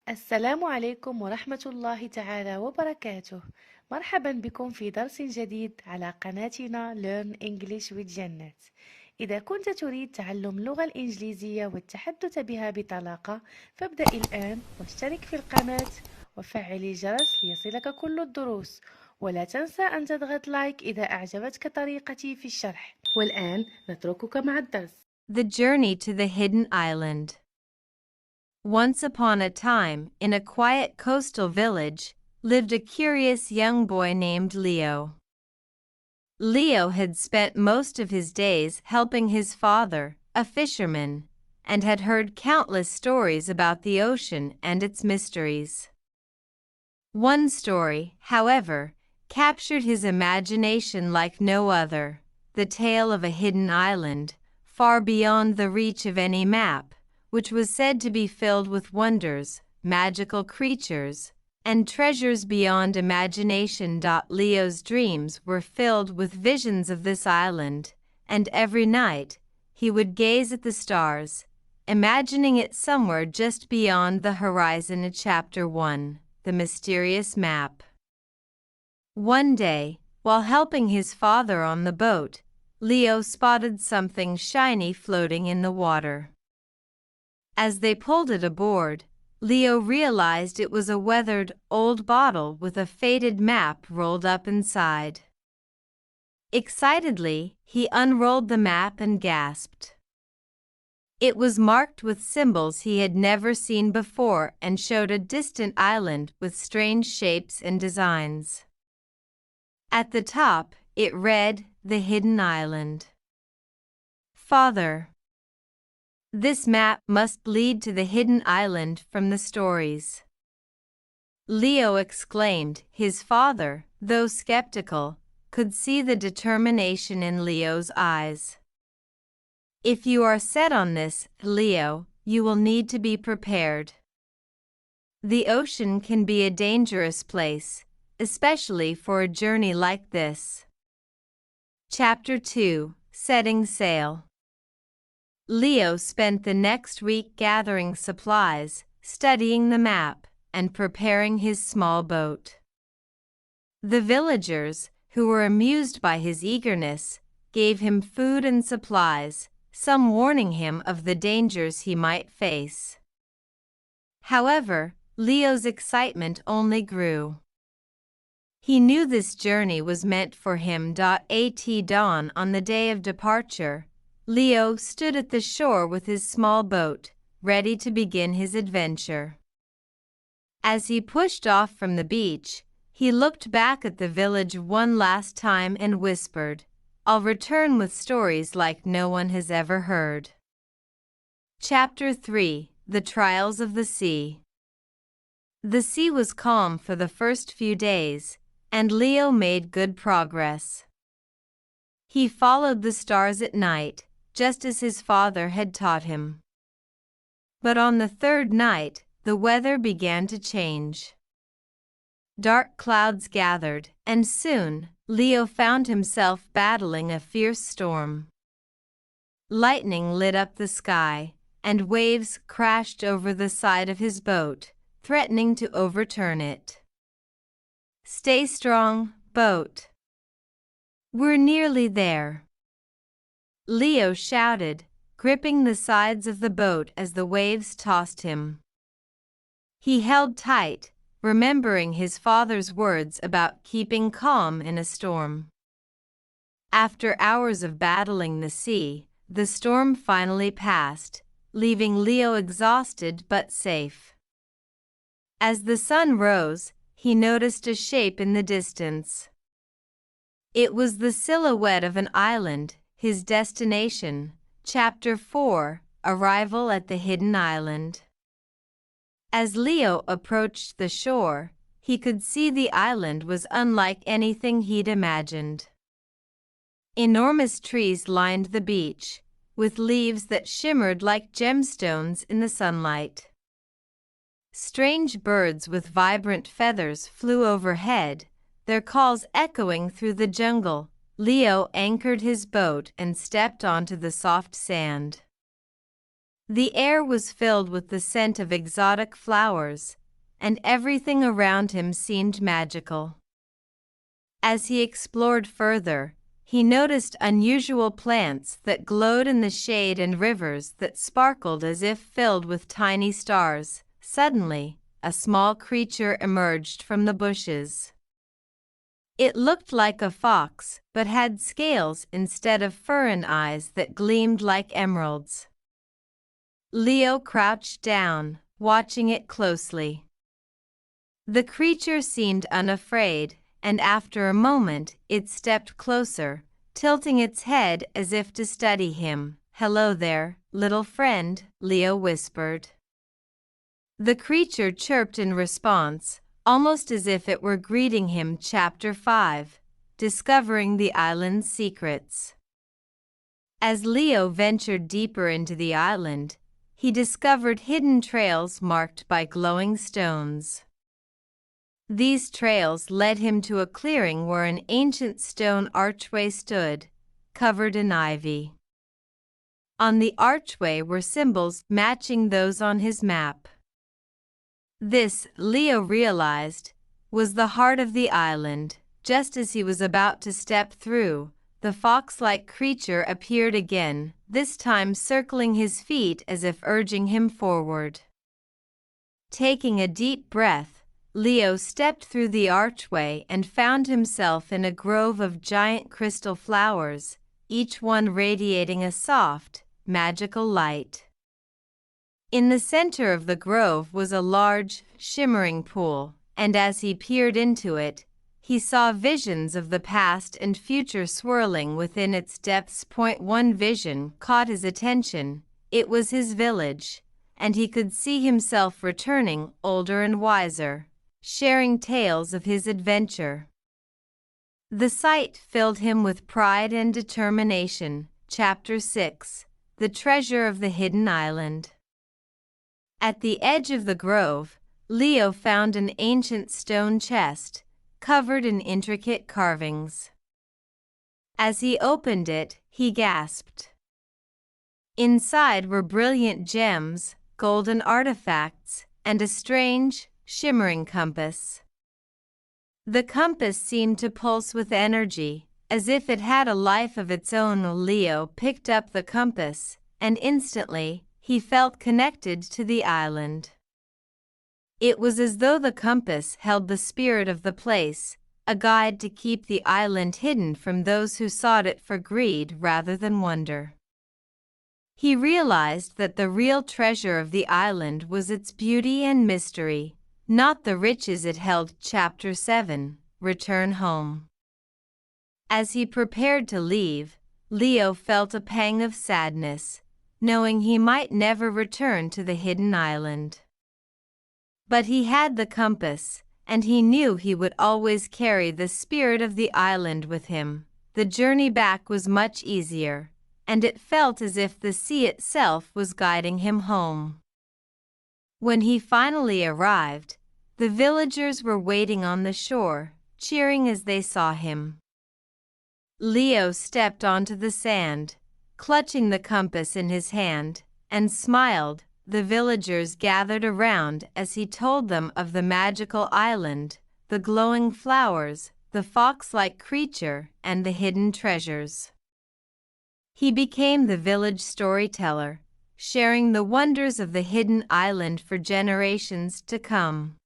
السلام عليكم ورحمة الله تعالى وبركاته. مرحبا بكم في درس جديد على قناتنا Learn English with جنات. إذا كنت تريد تعلم اللغة الإنجليزية والتحدث بها بطلاقة، فابدأ الآن واشترك في القناة وفعل الجرس ليصلك كل الدروس، ولا تنسى أن تضغط لايك إذا أعجبتك طريقتي في الشرح. والآن نتركك مع الدرس. The journey to the hidden island. Once upon a time, in a quiet coastal village, lived a curious young boy named Leo. Leo had spent most of his days helping his father, a fisherman, and had heard countless stories about the ocean and its mysteries. One story, however, captured his imagination like no other, the tale of a hidden island, far beyond the reach of any map, which was said to be filled with wonders, magical creatures, and treasures beyond imagination. Leo's dreams were filled with visions of this island, and every night he would gaze at the stars, imagining it somewhere just beyond the horizon. Chapter 1: The Mysterious Map. One day, while helping his father on the boat, Leo spotted something shiny floating in the water. As they pulled it aboard, Leo realized it was a weathered, old bottle with a faded map rolled up inside. Excitedly, he unrolled the map and gasped. It was marked with symbols he had never seen before and showed a distant island with strange shapes and designs. At the top, it read, "The Hidden Island." "Father, this map must lead to the hidden island from the stories," Leo exclaimed. His father, though skeptical, could see the determination in Leo's eyes. "If you are set on this, Leo, you will need to be prepared. The ocean can be a dangerous place, especially for a journey like this." Chapter 2: Setting Sail. Leo spent the next week gathering supplies, studying the map, and preparing his small boat. The villagers, who were amused by his eagerness, gave him food and supplies, some warning him of the dangers he might face. However, Leo's excitement only grew. He knew this journey was meant for him. At dawn on the day of departure, Leo stood at the shore with his small boat, ready to begin his adventure. As he pushed off from the beach, he looked back at the village one last time and whispered, "I'll return with stories like no one has ever heard." Chapter 3: The Trials of the Sea. The sea was calm for the first few days, and Leo made good progress. He followed the stars at night, just as his father had taught him. But on the third night, the weather began to change. Dark clouds gathered, and soon, Leo found himself battling a fierce storm. Lightning lit up the sky, and waves crashed over the side of his boat, threatening to overturn it. "Stay strong, boat. We're nearly there," Leo shouted, gripping the sides of the boat as the waves tossed him. He held tight, remembering his father's words about keeping calm in a storm. After hours of battling the sea, the storm finally passed, leaving Leo exhausted but safe. As the sun rose, he noticed a shape in the distance. It was the silhouette of an island, his destination. Chapter 4: Arrival at the Hidden Island. As Leo approached the shore, he could see the island was unlike anything he'd imagined. Enormous trees lined the beach, with leaves that shimmered like gemstones in the sunlight. Strange birds with vibrant feathers flew overhead, their calls echoing through the jungle. Leo anchored his boat and stepped onto the soft sand. The air was filled with the scent of exotic flowers, and everything around him seemed magical. As he explored further, he noticed unusual plants that glowed in the shade and rivers that sparkled as if filled with tiny stars. Suddenly, a small creature emerged from the bushes. It looked like a fox, but had scales instead of fur and eyes that gleamed like emeralds. Leo crouched down, watching it closely. The creature seemed unafraid, and after a moment it stepped closer, tilting its head as if to study him. "Hello there, little friend," Leo whispered. The creature chirped in response, almost as if it were greeting him. Chapter 5: Discovering the Island's Secrets. As Leo ventured deeper into the island, he discovered hidden trails marked by glowing stones. These trails led him to a clearing where an ancient stone archway stood, covered in ivy. On the archway were symbols matching those on his map. This, Leo realized, was the heart of the island. Just as he was about to step through, the fox-like creature appeared again, this time circling his feet as if urging him forward. Taking a deep breath, Leo stepped through the archway and found himself in a grove of giant crystal flowers, each one radiating a soft, magical light. In the center of the grove was a large, shimmering pool, and as he peered into it, he saw visions of the past and future swirling within its depths. One vision caught his attention. It was his village, and he could see himself returning, older and wiser, sharing tales of his adventure. The sight filled him with pride and determination. Chapter 6: The Treasure of the Hidden Island. At the edge of the grove, Leo found an ancient stone chest, covered in intricate carvings. As he opened it, he gasped. Inside were brilliant gems, golden artifacts, and a strange, shimmering compass. The compass seemed to pulse with energy, as if it had a life of its own. Leo picked up the compass, and instantly, he felt connected to the island. It was as though the compass held the spirit of the place, a guide to keep the island hidden from those who sought it for greed rather than wonder. He realized that the real treasure of the island was its beauty and mystery, not the riches it held. Chapter 7: Return Home. As he prepared to leave, Leo felt a pang of sadness, knowing he might never return to the hidden island. But he had the compass, and he knew he would always carry the spirit of the island with him. The journey back was much easier, and it felt as if the sea itself was guiding him home. When he finally arrived, the villagers were waiting on the shore, cheering as they saw him. Leo stepped onto the sand, clutching the compass in his hand, and smiled. The villagers gathered around as he told them of the magical island, the glowing flowers, the fox-like creature, and the hidden treasures. He became the village storyteller, sharing the wonders of the hidden island for generations to come.